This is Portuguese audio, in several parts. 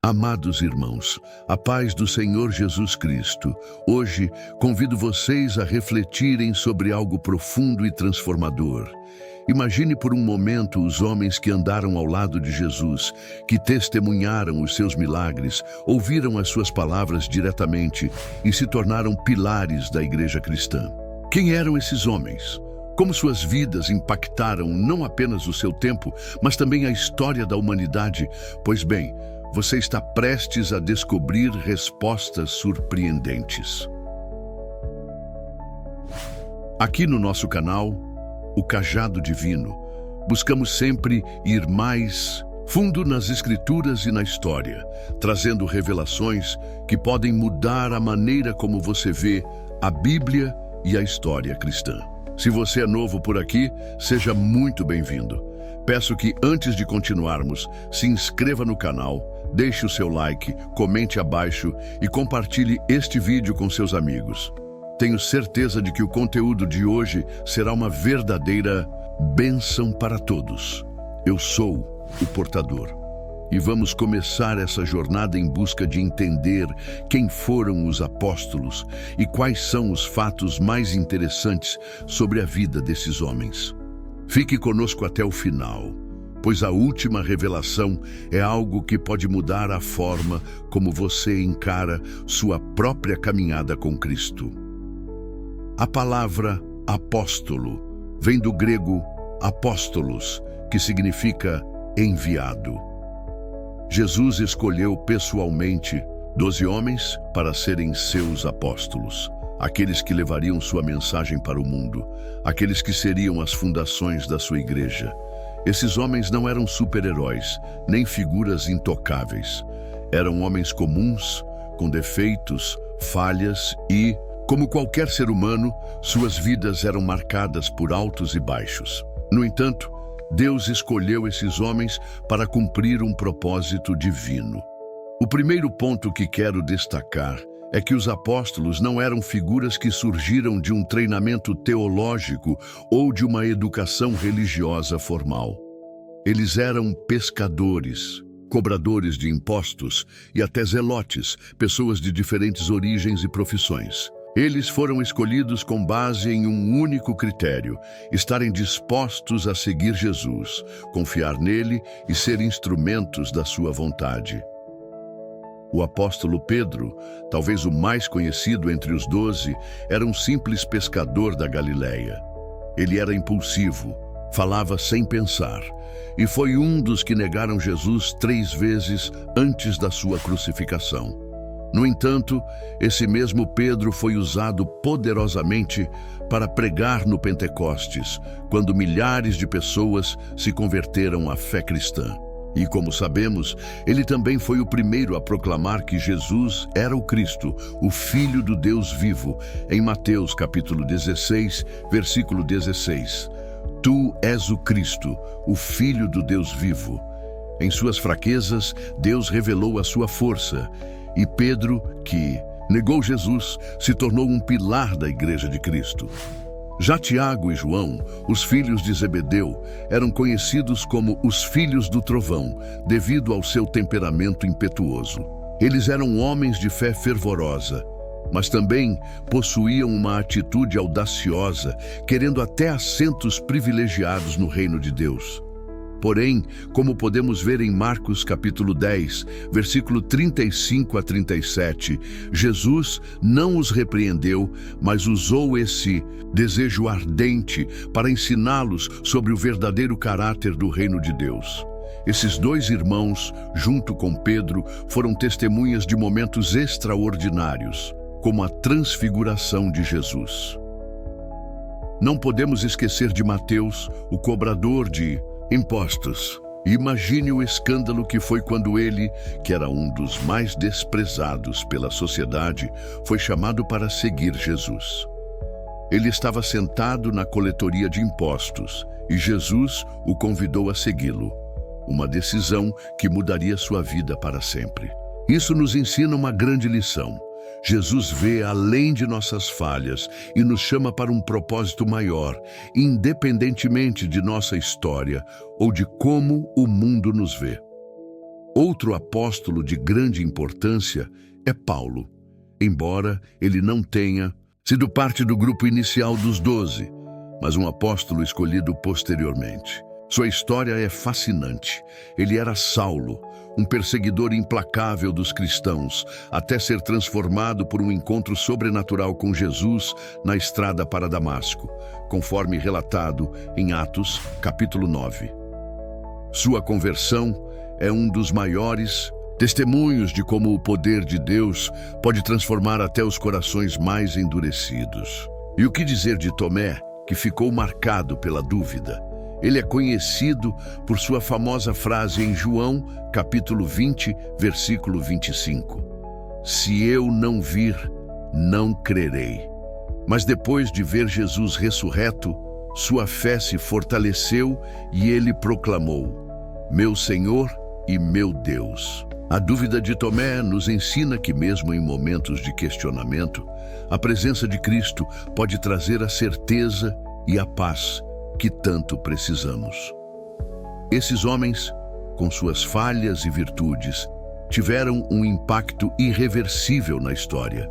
Amados irmãos, a paz do Senhor Jesus Cristo. Hoje, convido vocês a refletirem sobre algo profundo e transformador. Imagine por um momento os homens que andaram ao lado de Jesus, que testemunharam os seus milagres, ouviram as suas palavras diretamente e se tornaram pilares da igreja cristã. Quem eram esses homens? Como suas vidas impactaram não apenas o seu tempo, mas também a história da humanidade? Pois bem, você está prestes a descobrir respostas surpreendentes. Aqui no nosso canal, O Cajado Divino, buscamos sempre ir mais fundo nas Escrituras e na história, trazendo revelações que podem mudar a maneira como você vê a Bíblia e a história cristã. Se você é novo por aqui, seja muito bem-vindo. Peço que, antes de continuarmos, se inscreva no canal, deixe o seu like, comente abaixo e compartilhe este vídeo com seus amigos. Tenho certeza de que o conteúdo de hoje será uma verdadeira bênção para todos. Eu sou o portador. E vamos começar essa jornada em busca de entender quem foram os apóstolos e quais são os fatos mais interessantes sobre a vida desses homens. Fique conosco até o final, pois a última revelação é algo que pode mudar a forma como você encara sua própria caminhada com Cristo. A palavra apóstolo vem do grego apóstolos, que significa enviado. Jesus escolheu pessoalmente 12 homens para serem seus apóstolos, aqueles que levariam sua mensagem para o mundo, aqueles que seriam as fundações da sua igreja. Esses homens não eram super-heróis, nem figuras intocáveis. Eram homens comuns, com defeitos, falhas e, como qualquer ser humano, suas vidas eram marcadas por altos e baixos. No entanto, Deus escolheu esses homens para cumprir um propósito divino. O primeiro ponto que quero destacar é que os apóstolos não eram figuras que surgiram de um treinamento teológico ou de uma educação religiosa formal. Eles eram pescadores, cobradores de impostos e até zelotes, pessoas de diferentes origens e profissões. Eles foram escolhidos com base em um único critério: estarem dispostos a seguir Jesus, confiar nele e ser instrumentos da sua vontade. O apóstolo Pedro, talvez o mais conhecido entre os 12, era um simples pescador da Galileia. Ele era impulsivo, falava sem pensar, e foi um dos que negaram Jesus 3 vezes antes da sua crucificação. No entanto, esse mesmo Pedro foi usado poderosamente para pregar no Pentecostes, quando milhares de pessoas se converteram à fé cristã. E como sabemos, ele também foi o primeiro a proclamar que Jesus era o Cristo, o Filho do Deus vivo, em Mateus capítulo 16, versículo 16. Tu és o Cristo, o Filho do Deus vivo. Em suas fraquezas, Deus revelou a sua força. E Pedro, que negou Jesus, se tornou um pilar da Igreja de Cristo. Já Tiago e João, os filhos de Zebedeu, eram conhecidos como os filhos do trovão, devido ao seu temperamento impetuoso. Eles eram homens de fé fervorosa, mas também possuíam uma atitude audaciosa, querendo até assentos privilegiados no reino de Deus. Porém, como podemos ver em Marcos capítulo 10, versículo 35 a 37, Jesus não os repreendeu, mas usou esse desejo ardente para ensiná-los sobre o verdadeiro caráter do reino de Deus. Esses 2 irmãos, junto com Pedro, foram testemunhas de momentos extraordinários, como a transfiguração de Jesus. Não podemos esquecer de Mateus, o cobrador de impostos. Imagine o escândalo que foi quando ele, que era um dos mais desprezados pela sociedade, foi chamado para seguir Jesus. Ele estava sentado na coletoria de impostos e Jesus o convidou a segui-lo. Uma decisão que mudaria sua vida para sempre. Isso nos ensina uma grande lição. Jesus vê além de nossas falhas e nos chama para um propósito maior, independentemente de nossa história ou de como o mundo nos vê. Outro apóstolo de grande importância é Paulo, embora ele não tenha sido parte do grupo inicial dos 12, mas um apóstolo escolhido posteriormente. Sua história é fascinante. Ele era Saulo, um perseguidor implacável dos cristãos, até ser transformado por um encontro sobrenatural com Jesus na estrada para Damasco, conforme relatado em Atos, capítulo 9. Sua conversão é um dos maiores testemunhos de como o poder de Deus pode transformar até os corações mais endurecidos. E o que dizer de Tomé, que ficou marcado pela dúvida? Ele é conhecido por sua famosa frase em João, capítulo 20, versículo 25. Se eu não vir, não crerei. Mas depois de ver Jesus ressurreto, sua fé se fortaleceu e ele proclamou: meu Senhor e meu Deus. A dúvida de Tomé nos ensina que mesmo em momentos de questionamento, a presença de Cristo pode trazer a certeza e a paz que tanto precisamos. Esses homens, com suas falhas e virtudes, tiveram um impacto irreversível na história.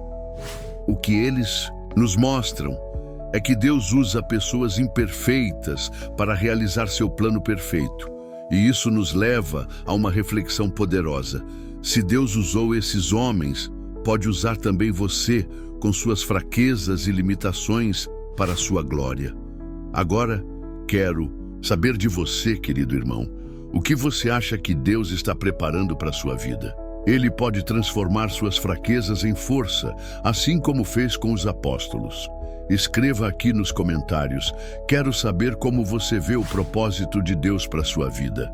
O que eles nos mostram é que Deus usa pessoas imperfeitas para realizar seu plano perfeito. E isso nos leva a uma reflexão poderosa. Se Deus usou esses homens, pode usar também você, com suas fraquezas e limitações, para a sua glória. Agora, quero saber de você, querido irmão, o que você acha que Deus está preparando para a sua vida? Ele pode transformar suas fraquezas em força, assim como fez com os apóstolos. Escreva aqui nos comentários. Quero saber como você vê o propósito de Deus para a sua vida.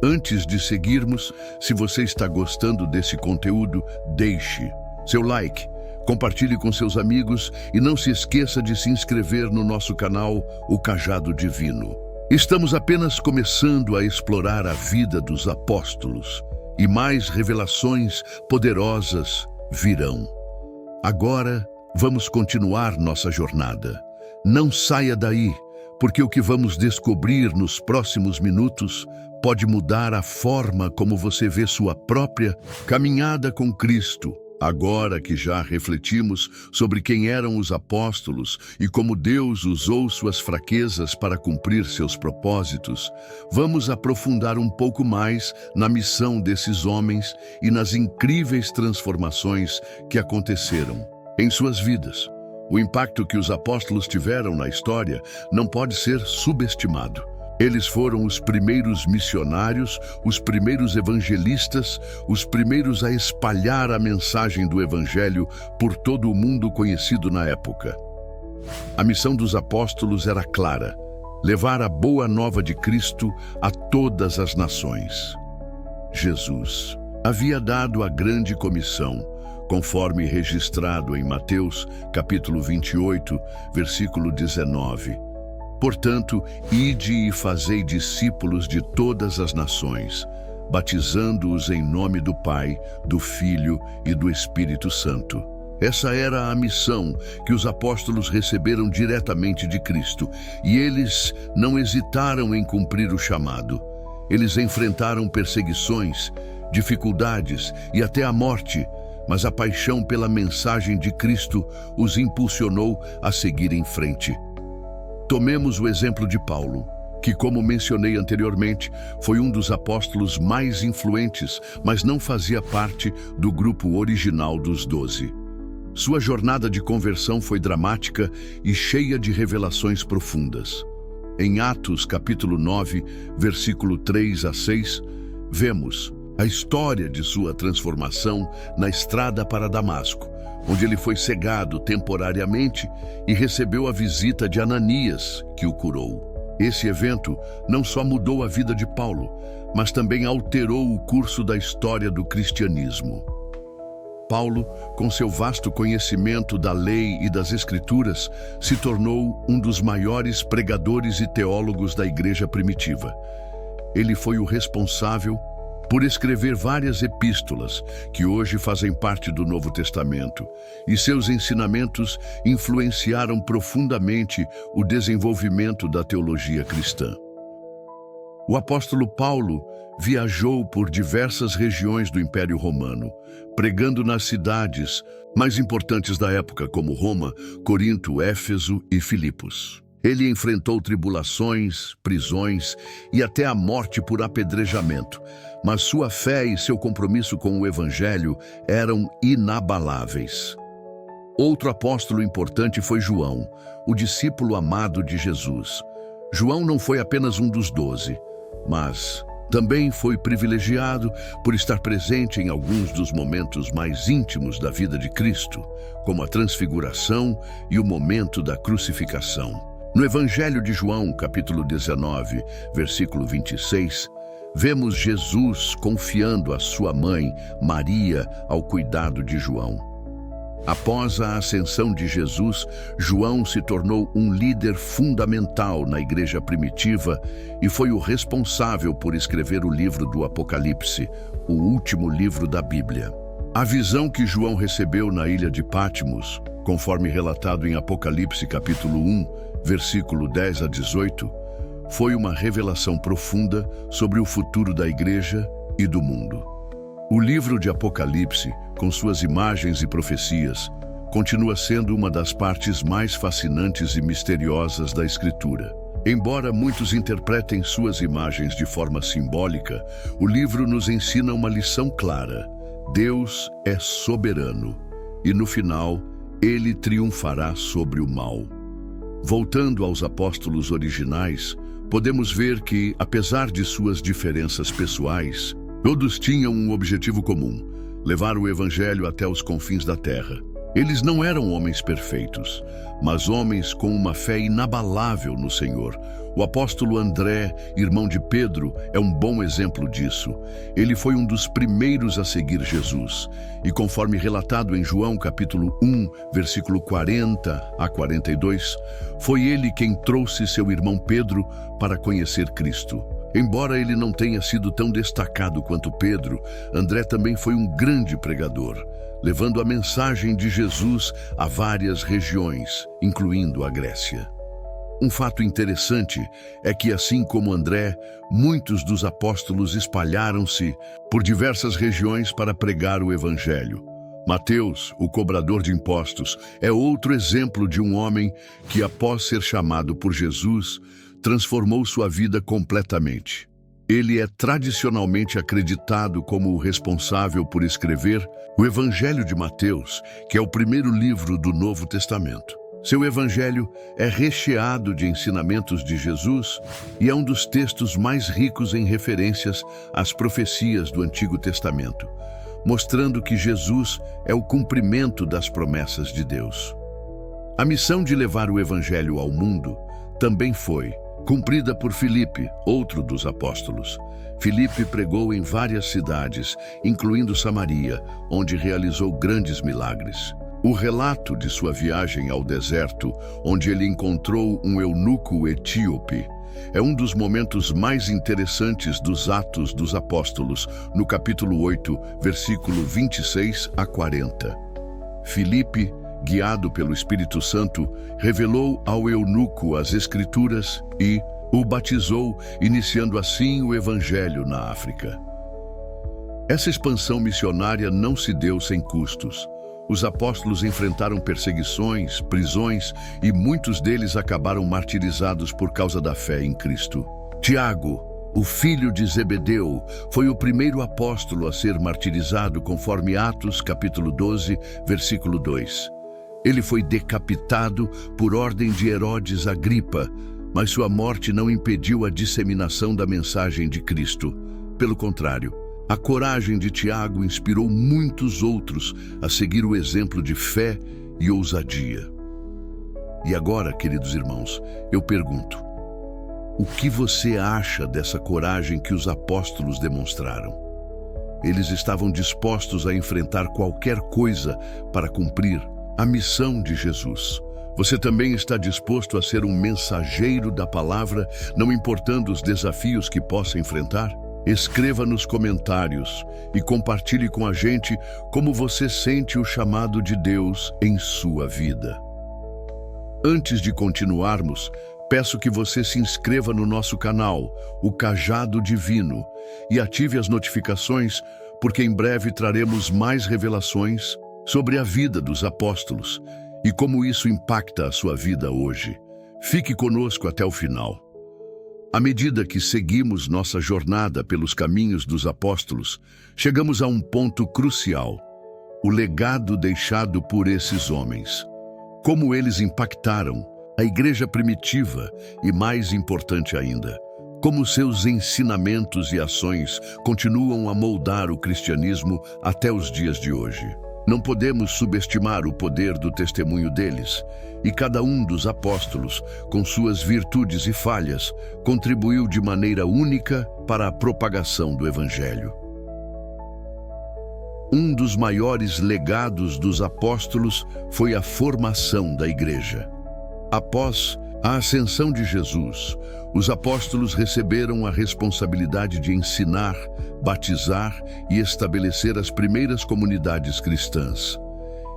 Antes de seguirmos, se você está gostando desse conteúdo, deixe seu like, compartilhe com seus amigos e não se esqueça de se inscrever no nosso canal, O Cajado Divino. Estamos apenas começando a explorar a vida dos apóstolos e mais revelações poderosas virão. Agora, vamos continuar nossa jornada. Não saia daí, porque o que vamos descobrir nos próximos minutos pode mudar a forma como você vê sua própria caminhada com Cristo. Agora que já refletimos sobre quem eram os apóstolos e como Deus usou suas fraquezas para cumprir seus propósitos, vamos aprofundar um pouco mais na missão desses homens e nas incríveis transformações que aconteceram em suas vidas. O impacto que os apóstolos tiveram na história não pode ser subestimado. Eles foram os primeiros missionários, os primeiros evangelistas, os primeiros a espalhar a mensagem do Evangelho por todo o mundo conhecido na época. A missão dos apóstolos era clara: levar a boa nova de Cristo a todas as nações. Jesus havia dado a grande comissão, conforme registrado em Mateus, capítulo 28, versículo 19. Portanto, ide e fazei discípulos de todas as nações, batizando-os em nome do Pai, do Filho e do Espírito Santo. Essa era a missão que os apóstolos receberam diretamente de Cristo, e eles não hesitaram em cumprir o chamado. Eles enfrentaram perseguições, dificuldades e até a morte, mas a paixão pela mensagem de Cristo os impulsionou a seguir em frente. Tomemos o exemplo de Paulo, que, como mencionei anteriormente, foi um dos apóstolos mais influentes, mas não fazia parte do grupo original dos 12. Sua jornada de conversão foi dramática e cheia de revelações profundas. Em Atos, capítulo 9, versículo 3 a 6, vemos a história de sua transformação na estrada para Damasco, onde ele foi cegado temporariamente e recebeu a visita de Ananias, que o curou. Esse evento não só mudou a vida de Paulo, mas também alterou o curso da história do cristianismo. Paulo, com seu vasto conhecimento da lei e das Escrituras, se tornou um dos maiores pregadores e teólogos da igreja primitiva. Ele foi o responsável por escrever várias epístolas que hoje fazem parte do Novo Testamento, e seus ensinamentos influenciaram profundamente o desenvolvimento da teologia cristã. O apóstolo Paulo viajou por diversas regiões do Império Romano, pregando nas cidades mais importantes da época, como Roma, Corinto, Éfeso e Filipos. Ele enfrentou tribulações, prisões e até a morte por apedrejamento, mas sua fé e seu compromisso com o Evangelho eram inabaláveis. Outro apóstolo importante foi João, o discípulo amado de Jesus. João não foi apenas um dos 12, mas também foi privilegiado por estar presente em alguns dos momentos mais íntimos da vida de Cristo, como a transfiguração e o momento da crucificação. No Evangelho de João, capítulo 19, versículo 26, vemos Jesus confiando a sua mãe, Maria, ao cuidado de João. Após a ascensão de Jesus, João se tornou um líder fundamental na igreja primitiva e foi o responsável por escrever o livro do Apocalipse, o último livro da Bíblia. A visão que João recebeu na ilha de Patmos, conforme relatado em Apocalipse capítulo 1, versículo 10 a 18, foi uma revelação profunda sobre o futuro da igreja e do mundo. O livro de Apocalipse, com suas imagens e profecias, continua sendo uma das partes mais fascinantes e misteriosas da Escritura. Embora muitos interpretem suas imagens de forma simbólica, o livro nos ensina uma lição clara: Deus é soberano e, no final, Ele triunfará sobre o mal. Voltando aos apóstolos originais, podemos ver que, apesar de suas diferenças pessoais, todos tinham um objetivo comum: levar o Evangelho até os confins da terra. Eles não eram homens perfeitos, mas homens com uma fé inabalável no Senhor. O apóstolo André, irmão de Pedro, é um bom exemplo disso. Ele foi um dos primeiros a seguir Jesus. E conforme relatado em João capítulo 1, versículo 40 a 42, foi ele quem trouxe seu irmão Pedro para conhecer Cristo. Embora ele não tenha sido tão destacado quanto Pedro, André também foi um grande pregador, levando a mensagem de Jesus a várias regiões, incluindo a Grécia. Um fato interessante é que, assim como André, muitos dos apóstolos espalharam-se por diversas regiões para pregar o Evangelho. Mateus, o cobrador de impostos, é outro exemplo de um homem que, após ser chamado por Jesus, transformou sua vida completamente. Ele é tradicionalmente acreditado como o responsável por escrever o Evangelho de Mateus, que é o primeiro livro do Novo Testamento. Seu evangelho é recheado de ensinamentos de Jesus e é um dos textos mais ricos em referências às profecias do Antigo Testamento, mostrando que Jesus é o cumprimento das promessas de Deus. A missão de levar o evangelho ao mundo também foi cumprida por Filipe, outro dos apóstolos. Filipe pregou em várias cidades, incluindo Samaria, onde realizou grandes milagres. O relato de sua viagem ao deserto, onde ele encontrou um eunuco etíope, é um dos momentos mais interessantes dos Atos dos Apóstolos, no capítulo 8, versículo 26 a 40. Filipe, guiado pelo Espírito Santo, revelou ao eunuco as Escrituras e o batizou, iniciando assim o Evangelho na África. Essa expansão missionária não se deu sem custos. Os apóstolos enfrentaram perseguições, prisões e muitos deles acabaram martirizados por causa da fé em Cristo. Tiago, o filho de Zebedeu, foi o primeiro apóstolo a ser martirizado conforme Atos capítulo 12, versículo 2. Ele foi decapitado por ordem de Herodes Agripa, mas sua morte não impediu a disseminação da mensagem de Cristo. Pelo contrário, a coragem de Tiago inspirou muitos outros a seguir o exemplo de fé e ousadia. E agora, queridos irmãos, eu pergunto: o que você acha dessa coragem que os apóstolos demonstraram? Eles estavam dispostos a enfrentar qualquer coisa para cumprir a missão de Jesus. Você também está disposto a ser um mensageiro da palavra, não importando os desafios que possa enfrentar? Escreva nos comentários e compartilhe com a gente como você sente o chamado de Deus em sua vida. Antes de continuarmos, peço que você se inscreva no nosso canal, O Cajado Divino, e ative as notificações, porque em breve traremos mais revelações sobre a vida dos apóstolos e como isso impacta a sua vida hoje. Fique conosco até o final. À medida que seguimos nossa jornada pelos caminhos dos apóstolos, chegamos a um ponto crucial: o legado deixado por esses homens. Como eles impactaram a igreja primitiva e, mais importante ainda, como seus ensinamentos e ações continuam a moldar o cristianismo até os dias de hoje. Não podemos subestimar o poder do testemunho deles, e cada um dos apóstolos, com suas virtudes e falhas, contribuiu de maneira única para a propagação do Evangelho. Um dos maiores legados dos apóstolos foi a formação da igreja. Após a ascensão de Jesus, os apóstolos receberam a responsabilidade de ensinar, batizar e estabelecer as primeiras comunidades cristãs.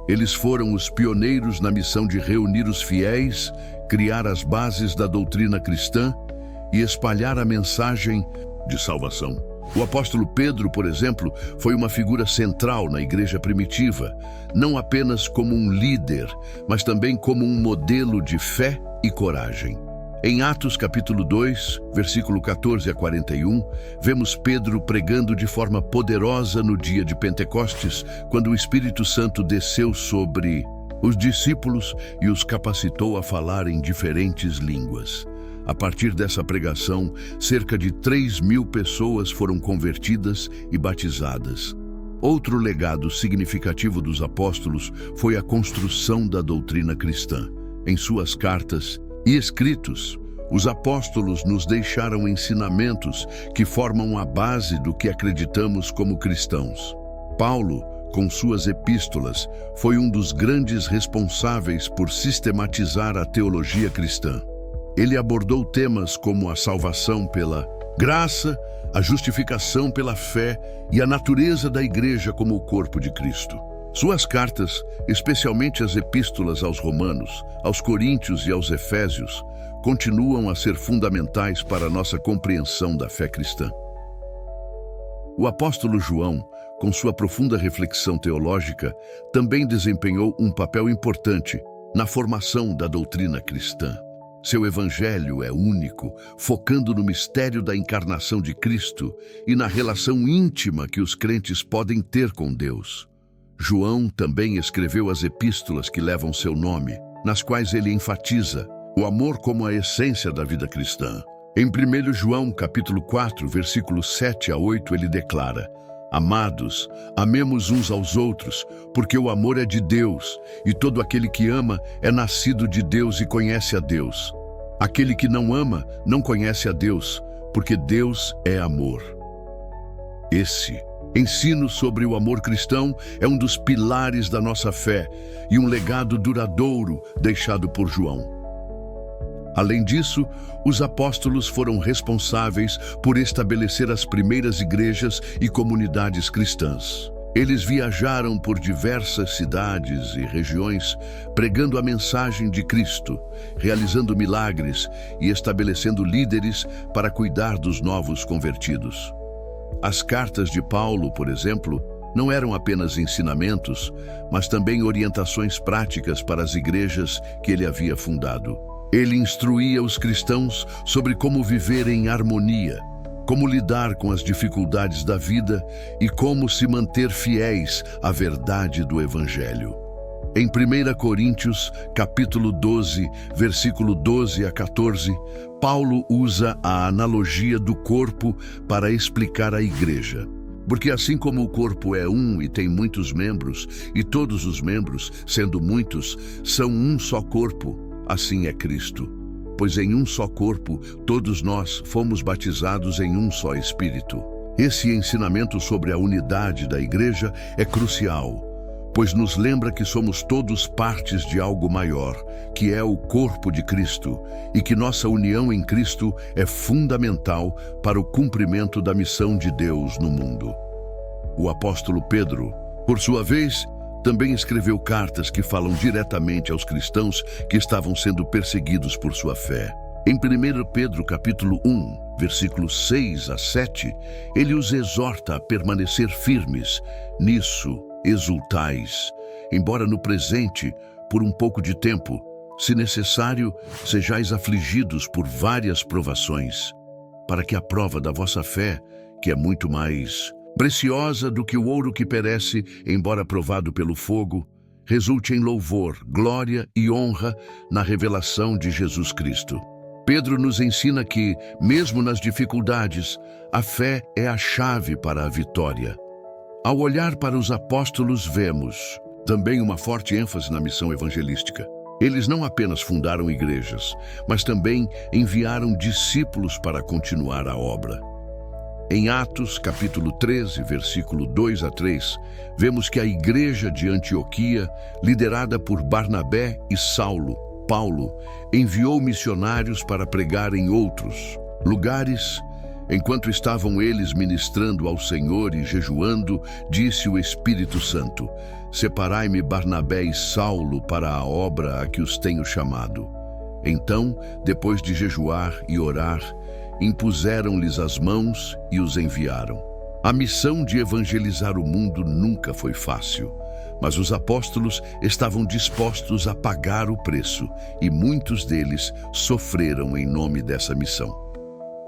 Eles foram os pioneiros na missão de reunir os fiéis, criar as bases da doutrina cristã e espalhar a mensagem de salvação. O apóstolo Pedro, por exemplo, foi uma figura central na igreja primitiva, não apenas como um líder, mas também como um modelo de fé e coragem. Em Atos capítulo 2, versículo 14 a 41, vemos Pedro pregando de forma poderosa no dia de Pentecostes, quando o Espírito Santo desceu sobre os discípulos e os capacitou a falar em diferentes línguas. A partir dessa pregação, cerca de 3.000 pessoas foram convertidas e batizadas. Outro legado significativo dos apóstolos foi a construção da doutrina cristã. Em suas cartas e escritos, os apóstolos nos deixaram ensinamentos que formam a base do que acreditamos como cristãos. Paulo, com suas epístolas, foi um dos grandes responsáveis por sistematizar a teologia cristã. Ele abordou temas como a salvação pela graça, a justificação pela fé e a natureza da igreja como o corpo de Cristo. Suas cartas, especialmente as epístolas aos Romanos, aos Coríntios e aos Efésios, continuam a ser fundamentais para a nossa compreensão da fé cristã. O apóstolo João, com sua profunda reflexão teológica, também desempenhou um papel importante na formação da doutrina cristã. Seu evangelho é único, focando no mistério da encarnação de Cristo e na relação íntima que os crentes podem ter com Deus. João também escreveu as epístolas que levam seu nome, nas quais ele enfatiza o amor como a essência da vida cristã. Em 1 João, capítulo 4, versículos 7 a 8, ele declara: Amados, amemos uns aos outros, porque o amor é de Deus, e todo aquele que ama é nascido de Deus e conhece a Deus. Aquele que não ama não conhece a Deus, porque Deus é amor. Esse ensino sobre o amor cristão é um dos pilares da nossa fé e um legado duradouro deixado por João. Além disso, os apóstolos foram responsáveis por estabelecer as primeiras igrejas e comunidades cristãs. Eles viajaram por diversas cidades e regiões, pregando a mensagem de Cristo, realizando milagres e estabelecendo líderes para cuidar dos novos convertidos. As cartas de Paulo, por exemplo, não eram apenas ensinamentos, mas também orientações práticas para as igrejas que ele havia fundado. Ele instruía os cristãos sobre como viver em harmonia, como lidar com as dificuldades da vida e como se manter fiéis à verdade do Evangelho. Em 1 Coríntios, capítulo 12, versículo 12 a 14, Paulo usa a analogia do corpo para explicar a igreja. Porque assim como o corpo é um e tem muitos membros, e todos os membros, sendo muitos, são um só corpo, assim é Cristo. Pois em um só corpo, todos nós fomos batizados em um só Espírito. Esse ensinamento sobre a unidade da igreja é crucial, pois nos lembra que somos todos partes de algo maior, que é o corpo de Cristo, e que nossa união em Cristo é fundamental para o cumprimento da missão de Deus no mundo. O apóstolo Pedro, por sua vez, também escreveu cartas que falam diretamente aos cristãos que estavam sendo perseguidos por sua fé. Em 1 Pedro capítulo 1, versículos 6 a 7, ele os exorta a permanecer firmes. Nisso exultais, embora no presente, por um pouco de tempo, se necessário, sejais afligidos por várias provações, para que a prova da vossa fé, que é muito mais preciosa do que o ouro que perece, embora provado pelo fogo, resulte em louvor, glória e honra na revelação de Jesus Cristo. Pedro nos ensina que, mesmo nas dificuldades, a fé é a chave para a vitória. Ao olhar para os apóstolos, vemos também uma forte ênfase na missão evangelística. Eles não apenas fundaram igrejas, mas também enviaram discípulos para continuar a obra. Em Atos, capítulo 13, versículo 2 a 3, vemos que a igreja de Antioquia, liderada por Barnabé e Paulo, enviou missionários para pregar em outros lugares. Enquanto estavam eles ministrando ao Senhor e jejuando, disse o Espírito Santo: separai-me Barnabé e Saulo para a obra a que os tenho chamado. Então, depois de jejuar e orar, impuseram-lhes as mãos e os enviaram. A missão de evangelizar o mundo nunca foi fácil, mas os apóstolos estavam dispostos a pagar o preço e muitos deles sofreram em nome dessa missão.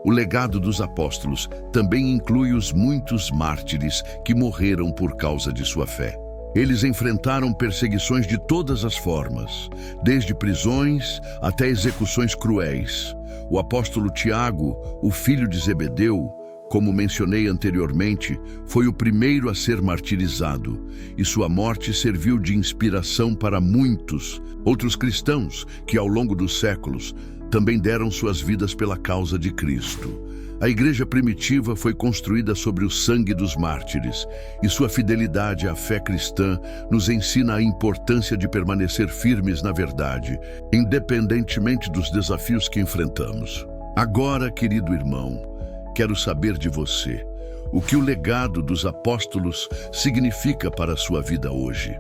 O legado dos apóstolos também inclui os muitos mártires que morreram por causa de sua fé. Eles enfrentaram perseguições de todas as formas, desde prisões até execuções cruéis. O apóstolo Tiago, o filho de Zebedeu, como mencionei anteriormente, foi o primeiro a ser martirizado, e sua morte serviu de inspiração para muitos outros cristãos que, ao longo dos séculos, também deram suas vidas pela causa de Cristo. A igreja primitiva foi construída sobre o sangue dos mártires, e sua fidelidade à fé cristã nos ensina a importância de permanecer firmes na verdade, independentemente dos desafios que enfrentamos. Agora, querido irmão, quero saber de você, o que o legado dos apóstolos significa para a sua vida hoje.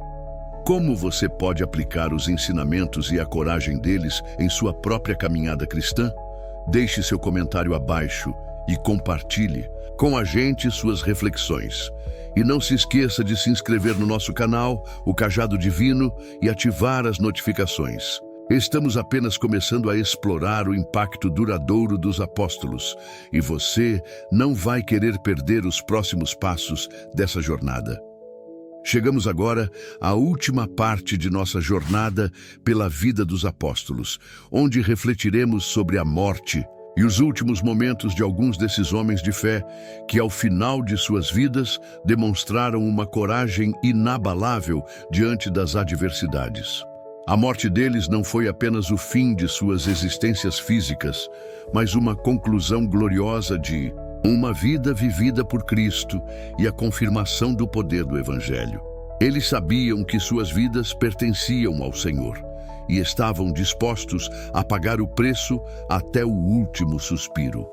Como você pode aplicar os ensinamentos e a coragem deles em sua própria caminhada cristã? Deixe seu comentário abaixo e compartilhe com a gente suas reflexões. E não se esqueça de se inscrever no nosso canal, o Cajado Divino, e ativar as notificações. Estamos apenas começando a explorar o impacto duradouro dos apóstolos, e você não vai querer perder os próximos passos dessa jornada. Chegamos agora à última parte de nossa jornada pela vida dos apóstolos, onde refletiremos sobre a morte e os últimos momentos de alguns desses homens de fé que, ao final de suas vidas, demonstraram uma coragem inabalável diante das adversidades. A morte deles não foi apenas o fim de suas existências físicas, mas uma conclusão gloriosa de uma vida vivida por Cristo e a confirmação do poder do Evangelho. Eles sabiam que suas vidas pertenciam ao Senhor e estavam dispostos a pagar o preço até o último suspiro.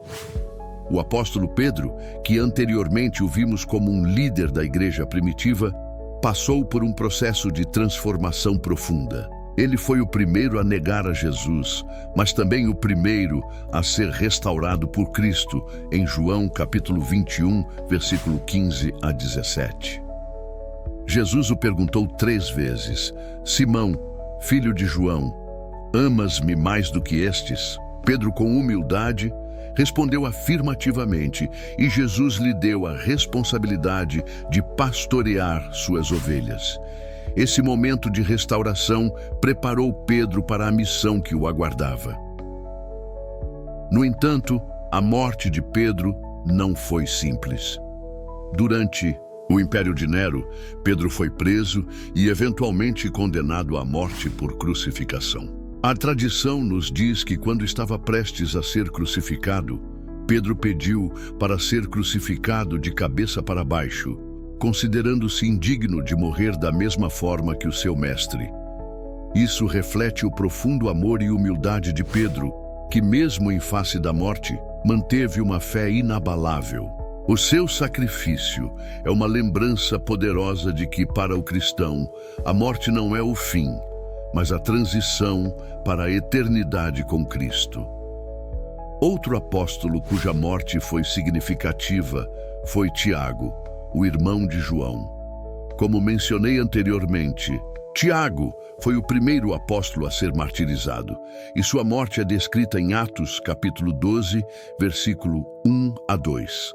O apóstolo Pedro, que anteriormente o vimos como um líder da igreja primitiva, passou por um processo de transformação profunda. Ele foi o primeiro a negar a Jesus, mas também o primeiro a ser restaurado por Cristo, em João capítulo 21, versículo 15 a 17. Jesus o perguntou 3 vezes: Simão, filho de João, amas-me mais do que estes? Pedro, com humildade, respondeu afirmativamente, e Jesus lhe deu a responsabilidade de pastorear suas ovelhas. Esse momento de restauração preparou Pedro para a missão que o aguardava. No entanto, a morte de Pedro não foi simples. Durante o Império de Nero, Pedro foi preso e eventualmente condenado à morte por crucificação. A tradição nos diz que quando estava prestes a ser crucificado, Pedro pediu para ser crucificado de cabeça para baixo, considerando-se indigno de morrer da mesma forma que o seu mestre. Isso reflete o profundo amor e humildade de Pedro, que mesmo em face da morte, manteve uma fé inabalável. O seu sacrifício é uma lembrança poderosa de que, para o cristão, a morte não é o fim, mas a transição para a eternidade com Cristo. Outro apóstolo cuja morte foi significativa foi Tiago, o irmão de João. Como mencionei anteriormente, Tiago foi o primeiro apóstolo a ser martirizado, e sua morte é descrita em Atos, capítulo 12, versículo 1 a 2.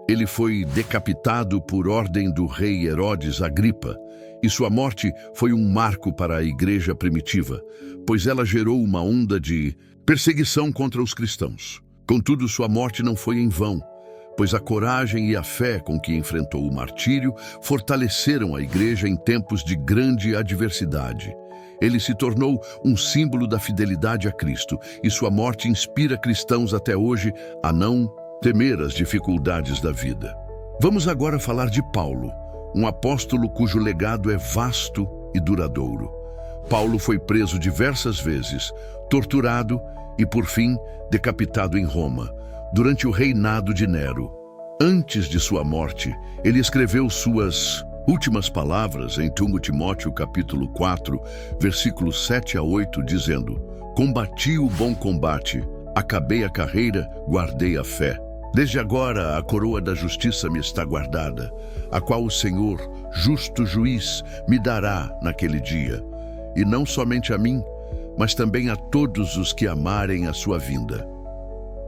Ele foi decapitado por ordem do rei Herodes Agripa, e sua morte foi um marco para a igreja primitiva, pois ela gerou uma onda de perseguição contra os cristãos. Contudo, sua morte não foi em vão, pois a coragem e a fé com que enfrentou o martírio fortaleceram a igreja em tempos de grande adversidade. Ele se tornou um símbolo da fidelidade a Cristo, e sua morte inspira cristãos até hoje a não temer as dificuldades da vida. Vamos agora falar de Paulo, um apóstolo cujo legado é vasto e duradouro. Paulo foi preso diversas vezes, torturado e, por fim, decapitado em Roma, durante o reinado de Nero. Antes de sua morte, ele escreveu suas últimas palavras em 2 Timóteo capítulo 4, versículos 7 a 8, dizendo: "Combati o bom combate, acabei a carreira, guardei a fé. Desde agora a coroa da justiça me está guardada, a qual o Senhor, justo juiz, me dará naquele dia, e não somente a mim, mas também a todos os que amarem a sua vinda."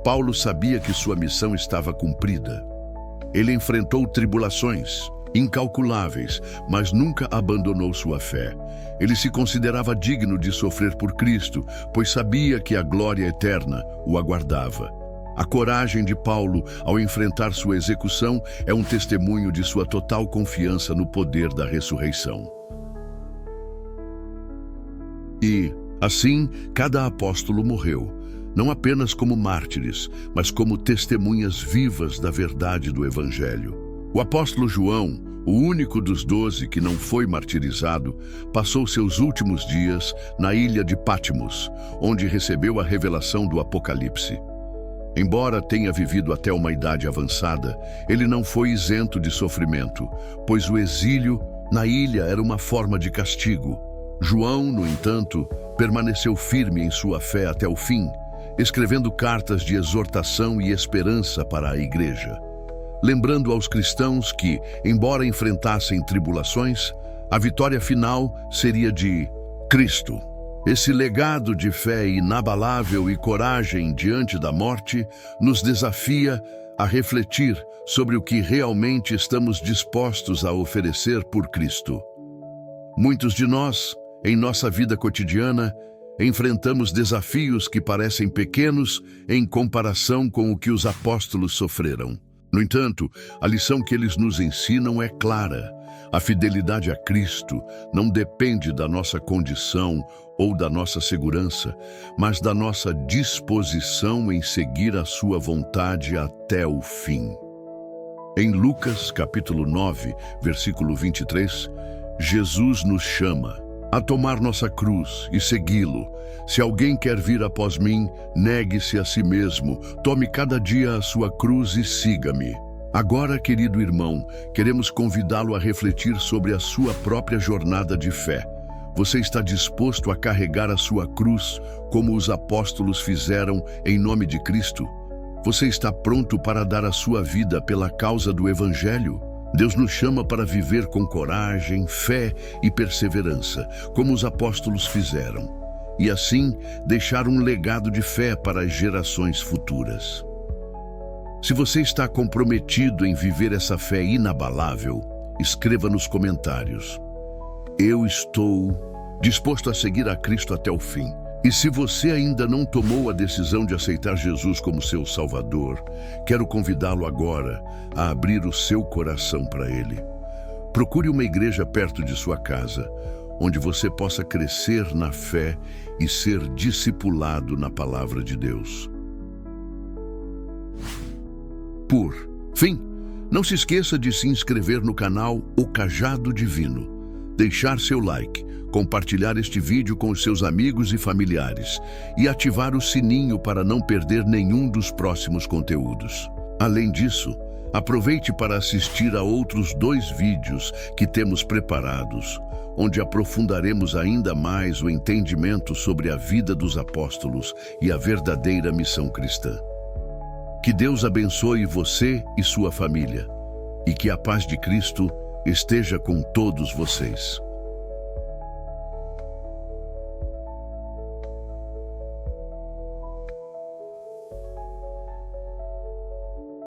Paulo sabia que sua missão estava cumprida. Ele enfrentou tribulações incalculáveis, mas nunca abandonou sua fé. Ele se considerava digno de sofrer por Cristo, pois sabia que a glória eterna o aguardava. A coragem de Paulo ao enfrentar sua execução é um testemunho de sua total confiança no poder da ressurreição. E, assim, cada apóstolo morreu, não apenas como mártires, mas como testemunhas vivas da verdade do Evangelho. O apóstolo João, o único dos 12 que não foi martirizado, passou seus últimos dias na ilha de Patmos, onde recebeu a revelação do Apocalipse. Embora tenha vivido até uma idade avançada, ele não foi isento de sofrimento, pois o exílio na ilha era uma forma de castigo. João, no entanto, permaneceu firme em sua fé até o fim, escrevendo cartas de exortação e esperança para a igreja, lembrando aos cristãos que, embora enfrentassem tribulações, a vitória final seria de Cristo. Esse legado de fé inabalável e coragem diante da morte nos desafia a refletir sobre o que realmente estamos dispostos a oferecer por Cristo. Muitos de nós, em nossa vida cotidiana, enfrentamos desafios que parecem pequenos em comparação com o que os apóstolos sofreram. No entanto, a lição que eles nos ensinam é clara. A fidelidade a Cristo não depende da nossa condição ou da nossa segurança, mas da nossa disposição em seguir a sua vontade até o fim. Em Lucas, capítulo 9, versículo 23, Jesus nos chama a tomar nossa cruz e segui-lo. Se alguém quer vir após mim, negue-se a si mesmo, tome cada dia a sua cruz e siga-me. Agora, querido irmão, queremos convidá-lo a refletir sobre a sua própria jornada de fé. Você está disposto a carregar a sua cruz, como os apóstolos fizeram em nome de Cristo? Você está pronto para dar a sua vida pela causa do Evangelho? Deus nos chama para viver com coragem, fé e perseverança, como os apóstolos fizeram, e assim deixar um legado de fé para as gerações futuras. Se você está comprometido em viver essa fé inabalável, escreva nos comentários: "Eu estou disposto a seguir a Cristo até o fim." E se você ainda não tomou a decisão de aceitar Jesus como seu Salvador, quero convidá-lo agora a abrir o seu coração para Ele. Procure uma igreja perto de sua casa, onde você possa crescer na fé e ser discipulado na palavra de Deus. Por fim, não se esqueça de se inscrever no canal O Cajado Divino, deixar seu like, compartilhar este vídeo com os seus amigos e familiares e ativar o sininho para não perder nenhum dos próximos conteúdos. Além disso, aproveite para assistir a outros 2 vídeos que temos preparados. onde aprofundaremos ainda mais o entendimento sobre a vida dos apóstolos e a verdadeira missão cristã. Que Deus abençoe você e sua família, e que a paz de Cristo esteja com todos vocês.